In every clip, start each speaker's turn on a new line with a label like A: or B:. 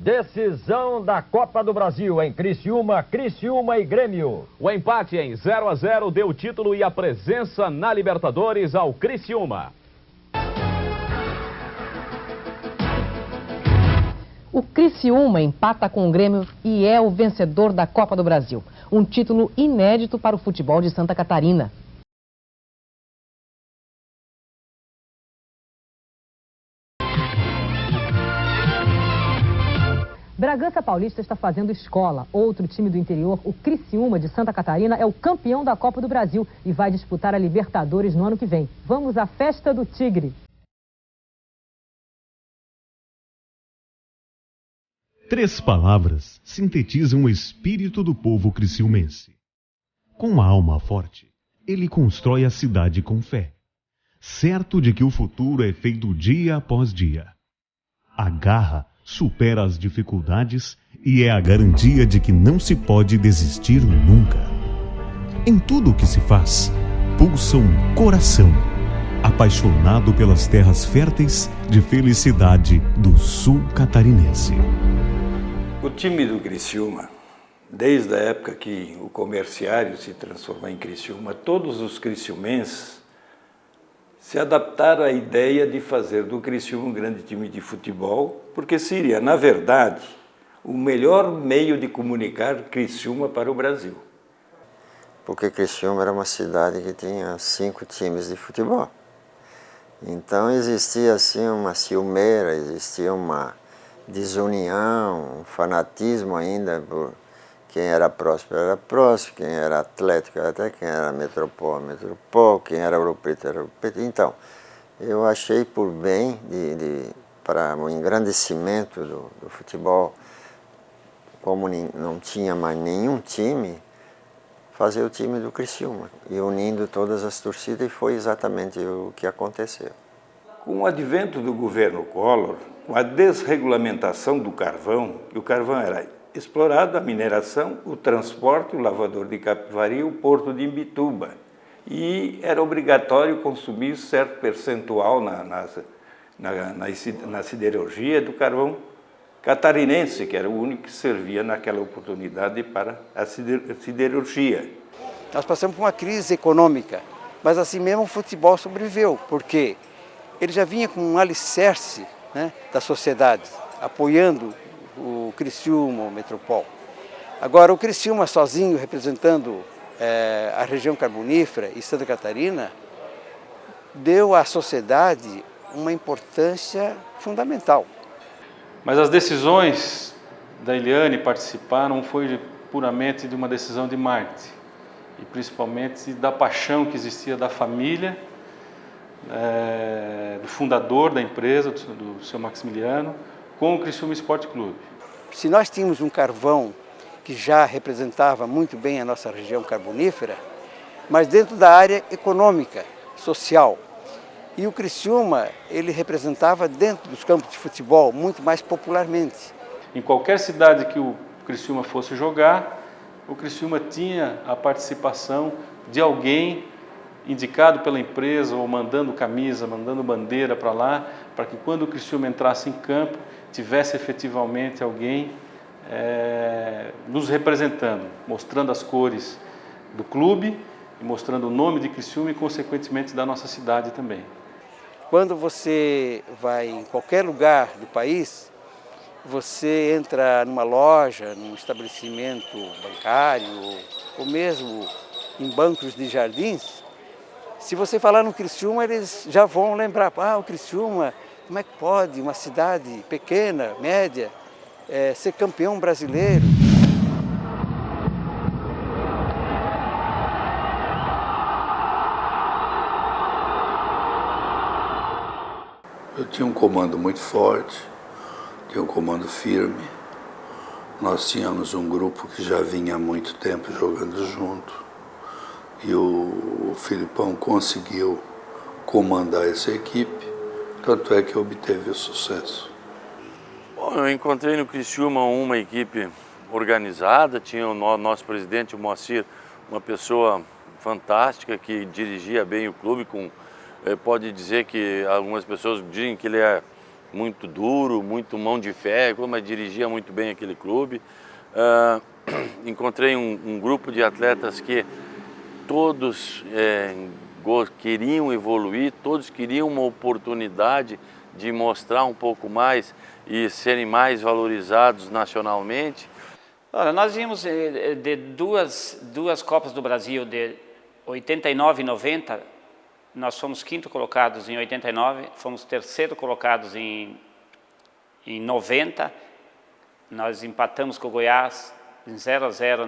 A: Decisão da Copa do Brasil em Criciúma e Grêmio.
B: O empate em 0-0 deu o título e a presença na Libertadores ao Criciúma.
C: O Criciúma empata com o Grêmio e é o vencedor da Copa do Brasil. Um título inédito para o futebol de Santa Catarina. Bragança Paulista está fazendo escola. Outro time do interior, o Criciúma de Santa Catarina, é o campeão da Copa do Brasil e vai disputar a Libertadores no ano que vem. Vamos à festa do Tigre.
D: Três palavras sintetizam o espírito do povo criciumense. Com a alma forte, ele constrói a cidade com fé, certo de que o futuro é feito dia após dia. A garra supera as dificuldades e é a garantia de que não se pode desistir nunca. Em tudo o que se faz, pulsa um coração, apaixonado pelas terras férteis de felicidade do sul catarinense.
E: O time do Criciúma, desde a época que o Comerciário se transformou em Criciúma, todos os criciumenses se adaptaram à ideia de fazer do Criciúma um grande time de futebol, porque seria, na verdade, o melhor meio de comunicar Criciúma para o Brasil.
F: Porque Criciúma era uma cidade que tinha 5 times de futebol. Então existia assim uma ciumeira, existia uma desunião, um fanatismo ainda por quem era Próspero era Próspero, quem era Atlético era Atlético, quem era Metropol, Metropol, quem era Ouro Preto era Ouro Preto. Então, eu achei por bem, para o engrandecimento do futebol, como não tinha mais nenhum time, fazer o time do Criciúma, e unindo todas as torcidas, e foi exatamente o que aconteceu.
E: Com o advento do governo Collor, com a desregulamentação do carvão, e o carvão era explorado, a mineração, o transporte, o lavador de Capivari e o porto de Imbituba. E era obrigatório consumir certo percentual na siderurgia do carvão catarinense, que era o único que servia naquela oportunidade para a siderurgia.
G: Nós passamos por uma crise econômica, mas assim mesmo o futebol sobreviveu, porque ele já vinha com um alicerce, né, da sociedade, apoiando o Criciúma, o Metropol. Agora, o Criciúma sozinho, representando a região carbonífera e Santa Catarina, deu à sociedade uma importância fundamental.
H: Mas as decisões da Eliane participar não foi puramente de uma decisão de marketing, e principalmente da paixão que existia da família, do fundador da empresa, do seu Maximiliano, com o Criciúma Esporte Clube.
G: Se nós tínhamos um carvão que já representava muito bem a nossa região carbonífera, mas dentro da área econômica, social, e o Criciúma, ele representava dentro dos campos de futebol muito mais popularmente.
H: Em qualquer cidade que o Criciúma fosse jogar, o Criciúma tinha a participação de alguém indicado pela empresa, ou mandando camisa, mandando bandeira para lá, para que quando o Criciúma entrasse em campo, tivesse efetivamente alguém nos representando, mostrando as cores do clube, e mostrando o nome de Criciúma e, consequentemente, da nossa cidade também.
G: Quando você vai em qualquer lugar do país, você entra numa loja, num estabelecimento bancário, ou mesmo em bancos de jardins, se você falar no Criciúma, eles já vão lembrar, o Criciúma, como é que pode uma cidade pequena, média, ser campeão brasileiro?
E: Eu tinha um comando muito forte, tinha um comando firme. Nós tínhamos um grupo que já vinha há muito tempo jogando junto. E o Filipão conseguiu comandar essa equipe, tanto é que obteve o sucesso.
I: Bom, eu encontrei no Criciúma uma equipe organizada, tinha o nosso presidente, o Moacir, uma pessoa fantástica que dirigia bem o clube, pode dizer que algumas pessoas dizem que ele é muito duro, muito mão de ferro, mas dirigia muito bem aquele clube. Encontrei um grupo de atletas que todos queriam evoluir, todos queriam uma oportunidade de mostrar um pouco mais e serem mais valorizados nacionalmente.
J: Olha, nós vimos de duas Copas do Brasil, de 89 e 90, nós fomos quinto colocados em 89, fomos terceiro colocados em 90, nós empatamos com o Goiás em 0-0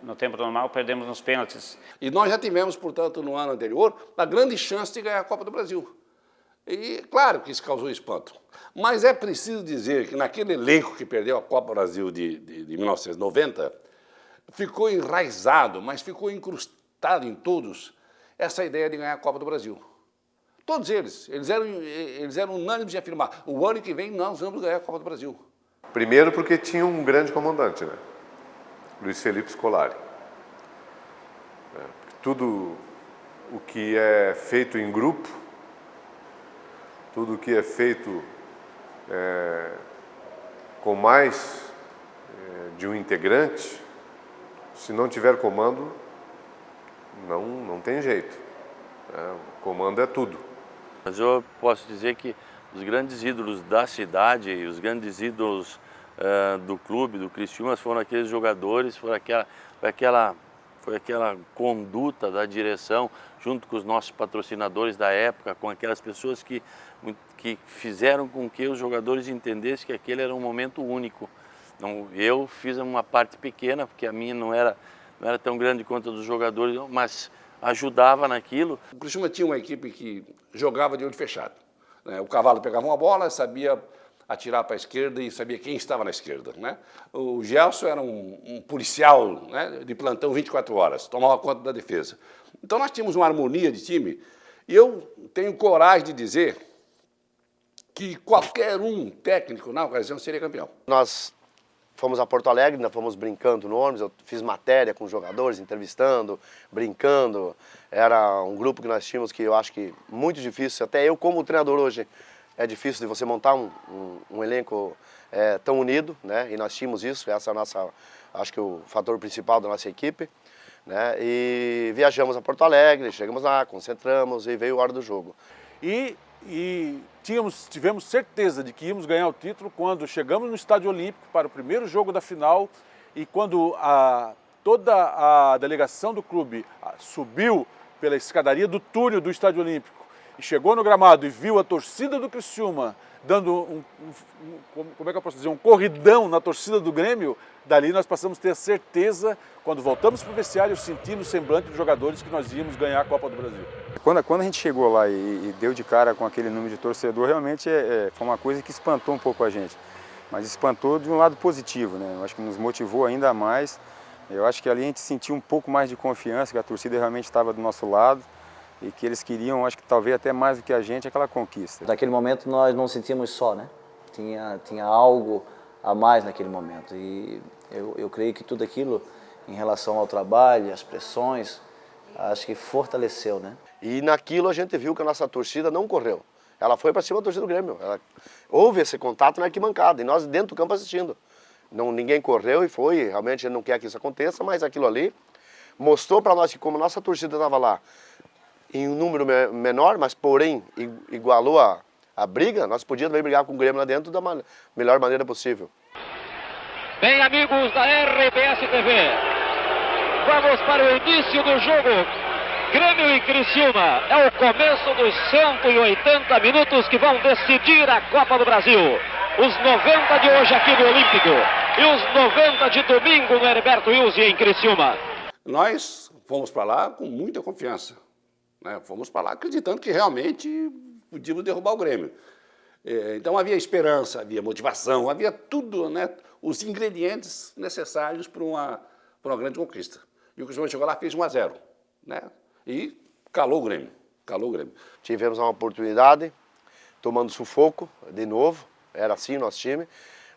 J: no tempo normal, perdemos nos pênaltis.
K: E nós já tivemos, portanto, no ano anterior, a grande chance de ganhar a Copa do Brasil. E claro que isso causou espanto. Mas é preciso dizer que naquele elenco que perdeu a Copa do Brasil de 1990, ficou enraizado, mas ficou incrustado em todos, essa ideia de ganhar a Copa do Brasil. Todos eles eram unânimes em afirmar, o ano que vem nós vamos ganhar a Copa do Brasil.
L: Primeiro porque tinha um grande comandante, né? Luiz Felipe Scolari. Tudo o que é feito em grupo, tudo o que é feito com mais de um integrante, se não tiver comando, não tem jeito. O comando é tudo.
I: Mas eu posso dizer que os grandes ídolos da cidade e os grandes ídolos do clube, do Criciúma, foram aqueles jogadores, foi aquela conduta da direção, junto com os nossos patrocinadores da época, com aquelas pessoas que fizeram com que os jogadores entendessem que aquele era um momento único. Eu fiz uma parte pequena, porque a minha não era tão grande quanto a dos jogadores, mas ajudava naquilo.
K: O Criciúma tinha uma equipe que jogava de olho fechado. O Cavalo pegava uma bola, sabia atirar para a esquerda e sabia quem estava na esquerda. O Gelson era um policial, de plantão 24 horas, tomava conta da defesa. Então nós tínhamos uma harmonia de time e eu tenho coragem de dizer que qualquer um técnico na ocasião seria campeão.
M: Nós fomos a Porto Alegre, ainda fomos brincando no ônibus, eu fiz matéria com os jogadores, entrevistando, brincando. Era um grupo que nós tínhamos que eu acho que muito difícil, até eu como treinador hoje, é difícil de você montar um elenco tão unido, e nós tínhamos isso, essa é a nossa, acho que o fator principal da nossa equipe, e viajamos a Porto Alegre, chegamos lá, concentramos e veio a hora do jogo.
N: E tivemos certeza de que íamos ganhar o título quando chegamos no Estádio Olímpico para o primeiro jogo da final e quando toda a delegação do clube subiu pela escadaria do túnel do Estádio Olímpico e chegou no gramado e viu a torcida do Criciúma dando como é que eu posso dizer, um corridão na torcida do Grêmio, dali nós passamos a ter a certeza, quando voltamos para o vestiário, sentir no semblante dos jogadores que nós íamos ganhar a Copa do Brasil.
O: Quando a gente chegou lá e deu de cara com aquele número de torcedor, realmente foi uma coisa que espantou um pouco a gente. Mas espantou de um lado positivo, Eu acho que nos motivou ainda mais. Eu acho que ali a gente sentiu um pouco mais de confiança, que a torcida realmente estava do nosso lado e que eles queriam, acho que talvez até mais do que a gente, aquela conquista.
P: Naquele momento nós não sentíamos só, Tinha algo a mais naquele momento e eu creio que tudo aquilo em relação ao trabalho, às pressões, acho que fortaleceu,
M: E naquilo a gente viu que a nossa torcida não correu. Ela foi para cima da torcida do Grêmio. Houve esse contato na arquibancada e nós dentro do campo assistindo. Ninguém correu e foi, realmente a gente não quer que isso aconteça, mas aquilo ali mostrou para nós que como a nossa torcida estava lá em um número menor, mas porém igualou a briga, nós podíamos também brigar com o Grêmio lá dentro da melhor maneira possível.
Q: Bem, amigos da RBS TV, vamos para o início do jogo. Grêmio e Criciúma, é o começo dos 180 minutos que vão decidir a Copa do Brasil. Os 90 de hoje aqui no Olímpico e os 90 de domingo no Heriberto Wilson em Criciúma.
K: Nós fomos para lá com muita confiança. Fomos para lá acreditando que realmente podíamos derrubar o Grêmio. Então havia esperança, havia motivação, havia tudo, os ingredientes necessários para uma grande conquista. E o Criciúma chegou lá e fez 1-0, e calou o Grêmio,
M: Tivemos uma oportunidade, tomando sufoco de novo, era assim o nosso time.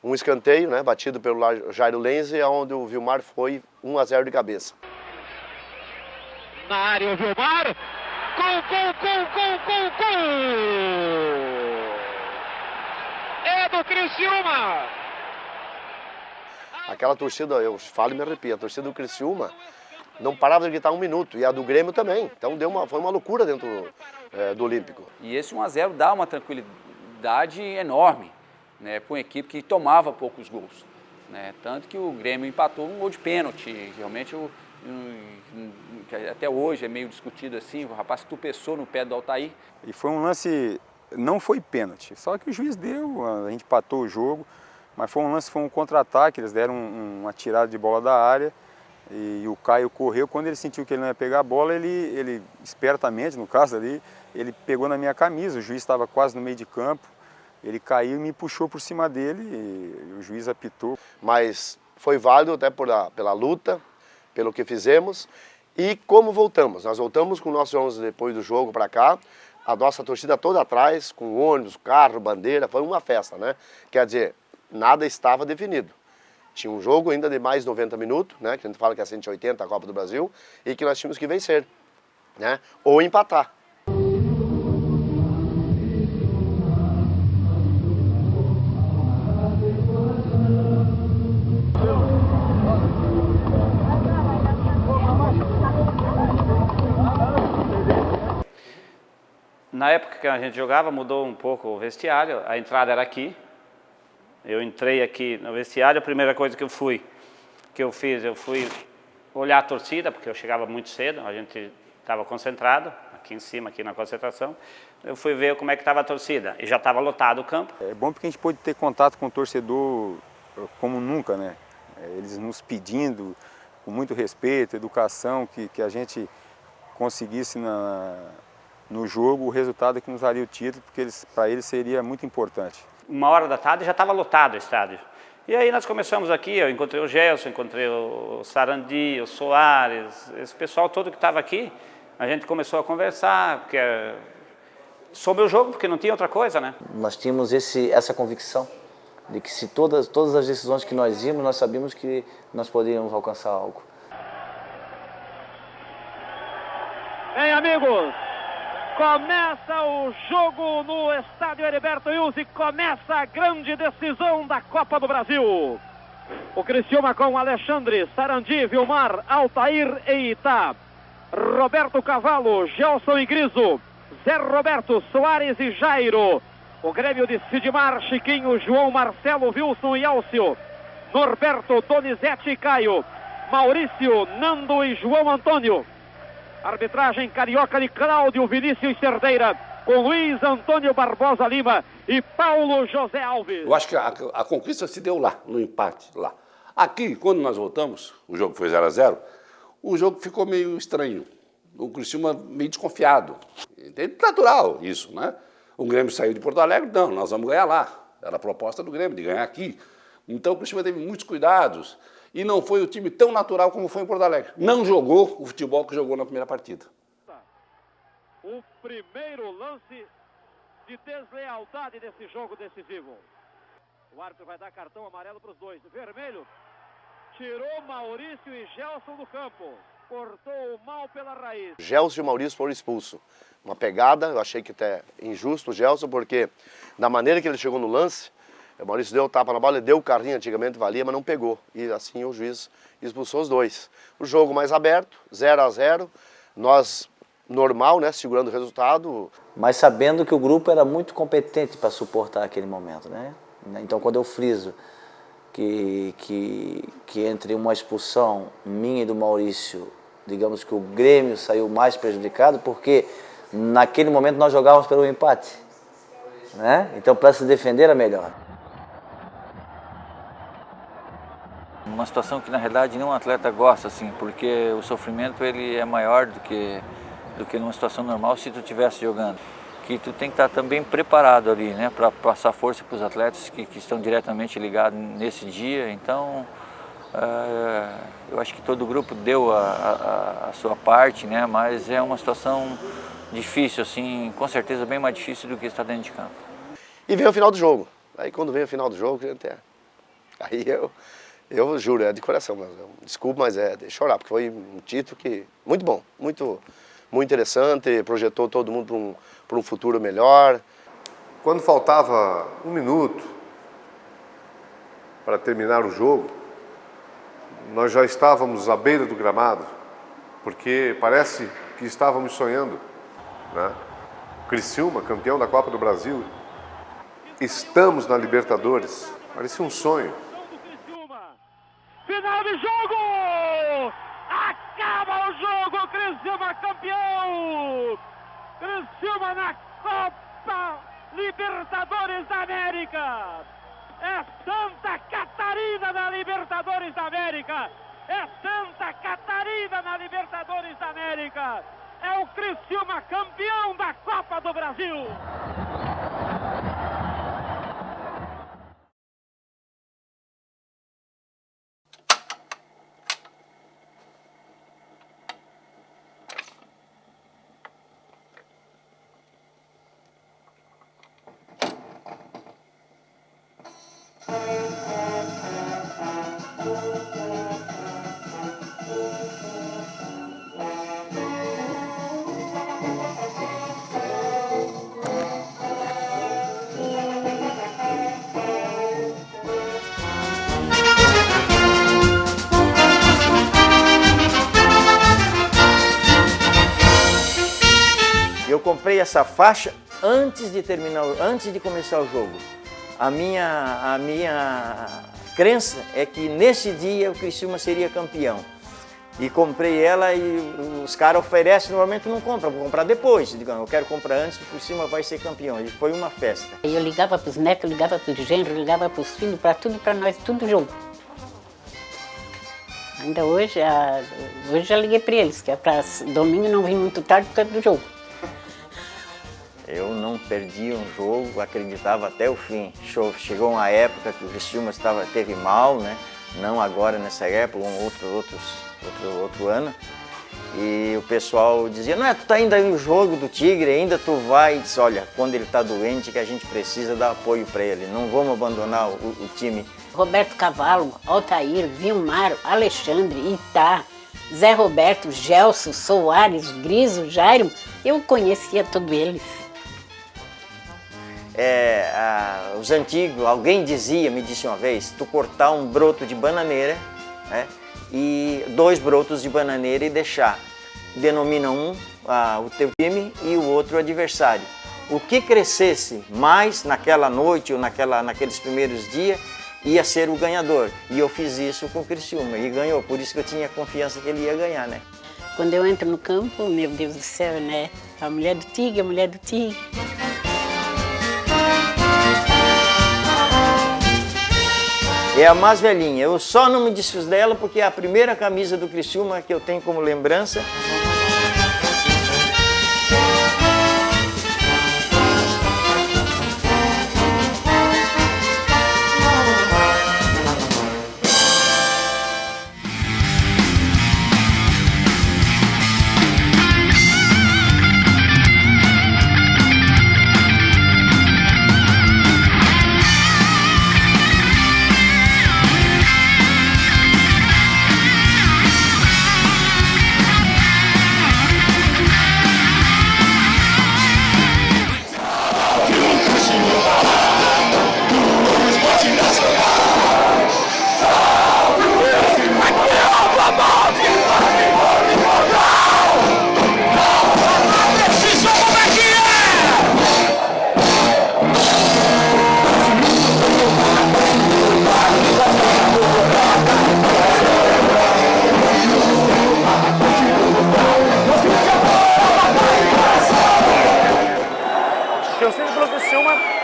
M: Um escanteio, batido pelo Jairo Lenze, onde o Vilmar foi 1-0 de cabeça.
Q: Na área o Vilmar, gol! Criciúma!
M: Aquela torcida, eu falo e me arrepio, a torcida do Criciúma não parava de gritar um minuto, e a do Grêmio também. Então foi uma loucura dentro do Olímpico.
R: E esse 1-0 dá uma tranquilidade enorme, né, para uma equipe que tomava poucos gols. Né, tanto que o Grêmio empatou um gol de pênalti. Realmente, até hoje é meio discutido assim, o rapaz tropeçou no pé do Altair.
O: E foi um lance, não foi pênalti, só que o juiz deu, a gente empatou o jogo, mas foi um lance, foi um contra-ataque, eles deram uma tirada de bola da área e o Caio correu, quando ele sentiu que ele não ia pegar a bola, ele espertamente, no caso ali, ele pegou na minha camisa, o juiz estava quase no meio de campo, ele caiu e me puxou por cima dele e o juiz apitou.
M: Mas foi válido até pela luta, pelo que fizemos e como voltamos. Nós voltamos com nossos 11 depois do jogo para cá, a nossa torcida toda atrás, com ônibus, carro, bandeira, foi uma festa, né? Quer dizer, nada estava definido. Tinha um jogo ainda de mais 90 minutos, né? Que a gente fala que é 180 a Copa do Brasil, e que nós tínhamos que vencer, né? Ou empatar.
J: Na época que a gente jogava, mudou um pouco o vestiário, a entrada era aqui. Eu entrei aqui no vestiário, a primeira coisa que eu fui olhar a torcida, porque eu chegava muito cedo, a gente estava concentrado, aqui em cima, aqui na concentração. Eu fui ver como é que estava a torcida, e já estava lotado o campo.
O: É bom porque a gente pôde ter contato com o torcedor como nunca, né? Eles nos pedindo, com muito respeito, educação, que a gente conseguisse no jogo o resultado que nos daria o título, porque para eles seria muito importante.
J: 1h já estava lotado o estádio. E aí nós começamos aqui, eu encontrei o Gelson, encontrei o Sarandi, o Soares, esse pessoal todo que estava aqui. A gente começou a conversar sobre o jogo, porque não tinha outra coisa, né?
P: Nós tínhamos essa convicção de que se todas as decisões que nós íamos, nós sabíamos que nós poderíamos alcançar algo.
Q: Bem, amigos, começa o jogo no estádio Heriberto Wilson, começa a grande decisão da Copa do Brasil. O Criciúma com Alexandre, Sarandi, Vilmar, Altair e Itá. Roberto Cavalo, Gelson e Griso, Zé Roberto, Soares e Jairo. O Grêmio de Sidmar, Chiquinho, João, Marcelo, Wilson e Alcio. Norberto, Donizete e Caio. Maurício, Nando e João Antônio. Arbitragem carioca de Cláudio Vinícius Cerdeira, com Luiz Antônio Barbosa Lima e Paulo José Alves.
K: Eu acho que a conquista se deu lá, no empate lá. Aqui, quando nós voltamos, o jogo foi 0-0, o jogo ficou meio estranho. O Criciúma meio desconfiado. É natural isso, né? O Grêmio saiu de Porto Alegre, não, nós vamos ganhar lá. Era a proposta do Grêmio, de ganhar aqui. Então o Criciúma teve muitos cuidados. E não foi o time tão natural como foi em Porto Alegre. Não jogou o futebol que jogou na primeira partida.
Q: O primeiro lance de deslealdade desse jogo decisivo. O árbitro vai dar cartão amarelo para os dois. Vermelho tirou Maurício e Gelson do campo. Cortou o mal pela raiz.
M: Gelson e Maurício foram expulsos. Uma pegada, eu achei que até injusto o Gelson, porque da maneira que ele chegou no lance, o Maurício deu o tapa na bola, ele deu o carrinho, antigamente valia, mas não pegou. E assim o juiz expulsou os dois. O jogo mais aberto, 0-0. Nós, normal, né, segurando o resultado.
P: Mas sabendo que o grupo era muito competente para suportar aquele momento, né? Então quando eu friso que entre uma expulsão minha e do Maurício, digamos que o Grêmio saiu mais prejudicado, porque naquele momento nós jogávamos pelo empate, né? Então para se defender era melhor.
S: Uma situação que na realidade nenhum atleta gosta, assim, porque o sofrimento ele é maior do que numa situação normal se tu estivesse jogando. Que tu tem que estar também preparado ali, né, para passar força para os atletas que estão diretamente ligados nesse dia. Então, eu acho que todo o grupo deu a sua parte, né, mas é uma situação difícil, assim, com certeza bem mais difícil do que estar dentro de campo.
M: E veio o final do jogo. Aí quando veio o final do jogo, aí eu juro, é de coração, mas desculpa, mas é de chorar, porque foi um título que muito bom, muito interessante, projetou todo mundo para um futuro melhor.
L: Quando faltava 1 minuto, para terminar o jogo, nós já estávamos à beira do gramado, porque parece que estávamos sonhando, né? Criciúma, campeão da Copa do Brasil, estamos na Libertadores, parecia um sonho.
Q: Final de jogo! Acaba o jogo, Criciúma campeão! Criciúma na Copa Libertadores da América! É Santa Catarina na Libertadores da América! É Santa Catarina na Libertadores da América! É o Criciúma campeão da Copa do Brasil!
T: Eu comprei essa faixa antes de começar o jogo. A minha crença é que nesse dia o Criciúma seria campeão. E comprei ela e os caras oferecem, normalmente não compram, vou comprar depois. Digamos, eu quero comprar antes, porque o Criciúma vai ser campeão. E foi uma festa.
U: Eu ligava para os netos, ligava para os genros, ligava para os filhos, para tudo, para nós, tudo junto. Ainda hoje já liguei para eles, que é para domingo não vim muito tarde por causa do jogo.
T: Eu não perdi um jogo, acreditava até o fim. Chegou uma época que o Criciúma teve mal, né? Não agora nessa época, outro ano. E o pessoal dizia, não é, tu tá indo aí no jogo do Tigre, ainda tu vai. E disse, olha, quando ele tá doente que a gente precisa dar apoio para ele, não vamos abandonar o time.
U: Roberto Cavalo, Altair, Vilmar, Alexandre, Itá, Zé Roberto, Gelson, Soares, Griso, Jairo, eu conhecia todos eles.
T: Os antigos, alguém me disse uma vez, tu cortar um broto de bananeira, né, e 2 brotos de bananeira e deixar, denomina o teu time e o outro o adversário. O que crescesse mais naquela noite ou naqueles primeiros dias ia ser o ganhador. E eu fiz isso com o Criciúma e ganhou, por isso que eu tinha confiança que ele ia ganhar, né?
U: Quando eu entro no campo, meu Deus do céu, né? A mulher do Tigre, a mulher do Tigre.
T: É a mais velhinha, eu só não me desfiz dela porque é a primeira camisa do Criciúma que eu tenho como lembrança.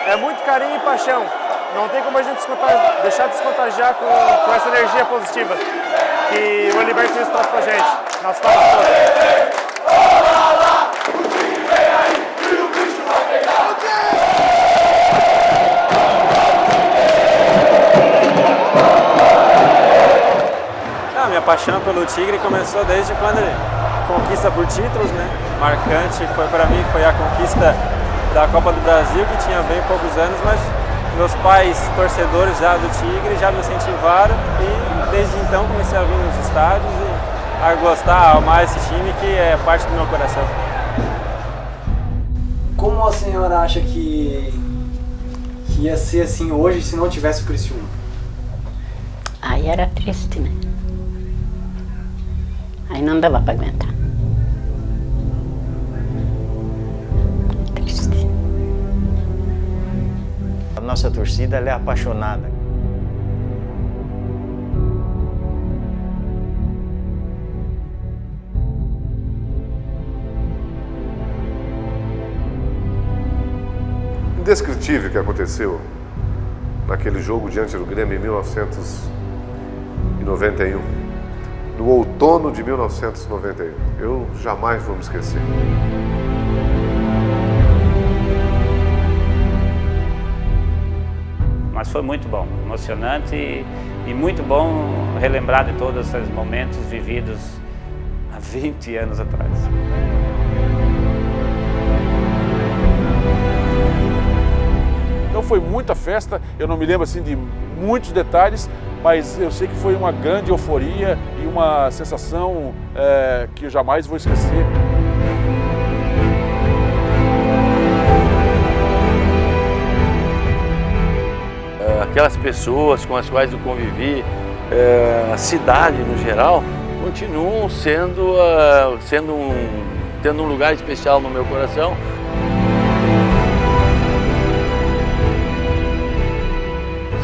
V: É muito carinho e paixão. Não tem como a gente deixar de se contagiar com essa energia positiva que o Libertadores traz pra gente, nas fases todas.
W: Minha paixão pelo Tigre começou desde quando ele conquista por títulos, né? Marcante foi para mim, foi a conquista da Copa do Brasil, que tinha bem poucos anos, mas meus pais, torcedores já do Tigre, já me incentivaram e desde então comecei a vir nos estádios e a gostar, a amar esse time que é parte do meu coração.
X: Como a senhora acha que ia ser assim hoje se não tivesse o Criciúma?
U: Aí era triste, né? Aí não dava para aguentar. Triste.
T: A nossa torcida, ela é apaixonada.
L: Indescritível o que aconteceu naquele jogo diante do Grêmio em 1991, no outono de 1991. Eu jamais vou me esquecer.
J: Mas foi muito bom, emocionante e muito bom relembrar de todos esses momentos vividos há 20 anos atrás.
N: Então foi muita festa, eu não me lembro assim de muitos detalhes, mas eu sei que foi uma grande euforia e uma sensação que eu jamais vou esquecer.
I: Aquelas pessoas com as quais eu convivi, a cidade no geral, continuam tendo um lugar especial no meu coração.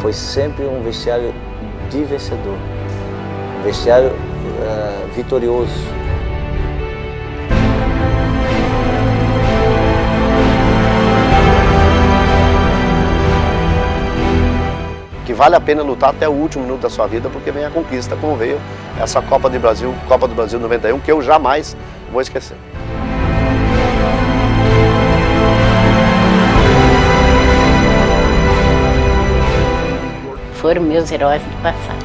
P: Foi sempre um vestiário de vencedor, um vestiário vitorioso.
M: Que vale a pena lutar até o último minuto da sua vida, porque vem a conquista, como veio essa Copa do Brasil 91, que eu jamais vou esquecer.
U: Foram meus heróis do passado.